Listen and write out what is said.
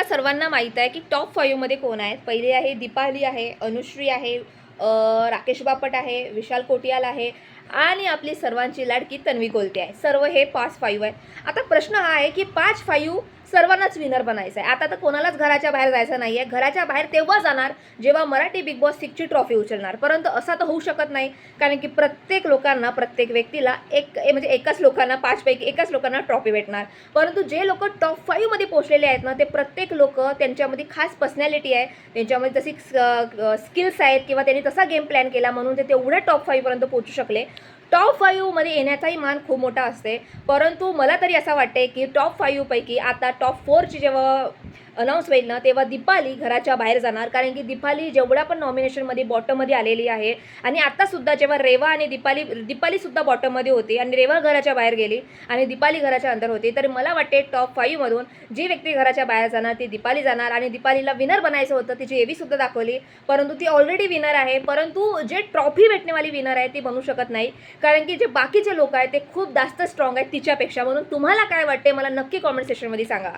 सर्वांना माहीत आहे की टॉप 5 मध्ये कोण आहेत. पहिली आहे दीपाली आहे, अनुश्री आहे, राकेश बापट आहे, विशाल कोटियाल आहे आणि आपली सर्वांची लाडकी तन्वी कोलते आहे. सर्व हे 5 आहे. आता प्रश्न हा आहे की 5 सर्वांनाच विनर बनायचं आहे. आता तर कोणालाच घराच्या बाहेर जायचं नाही आहे. घराच्या बाहेर तेव्हा जाणार जेव्हा मराठी बिग बॉस 6ची ट्रॉफी उचलणार. परंतु असा तर होऊ शकत नाही, कारण की प्रत्येक लोकांना, प्रत्येक व्यक्तीला म्हणजे एकाच लोकांना 5 पैकी एकाच लोकांना ट्रॉफी भेटणार. परंतु जे लोक टॉप 5 मध्ये पोहोचलेले आहेत ना, ते प्रत्येक लोक त्यांच्यामध्ये खास पर्सनॅलिटी आहे, त्यांच्यामध्ये तशी स्किल्स आहेत किंवा त्यांनी तसा गेम प्लॅन केला म्हणून ते तेवढ्या टॉप 5 पर्यंत पोहोचू शकले. टॉप 5 मध्ये येण्याचाही मान खूप मोठा असते. परंतु मला तरी असं वाटते की टॉप 5 पैकी आता टॉप 4ची जेव्हा अनाऊन्स होईल ना, तेव्हा दीपाली घराच्या बाहेर जाणार. कारण की दीपाली जेवढ्या पण नॉमिनेशनमध्ये बॉटममध्ये आलेली आहे आणि आत्तासुद्धा जेव्हा रेवा आणि दीपालीसुद्धा बॉटममध्ये होती आणि रेवा घराच्या बाहेर गेली आणि दीपाली घराच्या अंदर होती, तर मला वाटते टॉप 5 मधून जी व्यक्ती घराच्या बाहेर जाणार ती दीपाली जाणार. आणि दीपालीला विनर बनायचं होतं, तिची एवीसुद्धा दाखवली, परंतु ती ऑलरेडी विनर आहे. परंतु जे ट्रॉफी भेटणेवाली विनर आहे ती बनू शकत नाही, कारण की जे बाकीचे लोक आहेत ते खूप जास्त स्ट्रॉंग आहेत तिच्यापेक्षा. म्हणून तुम्हाला काय वाटते मला नक्की कॉमेंट सेक्शनमध्ये सांगा.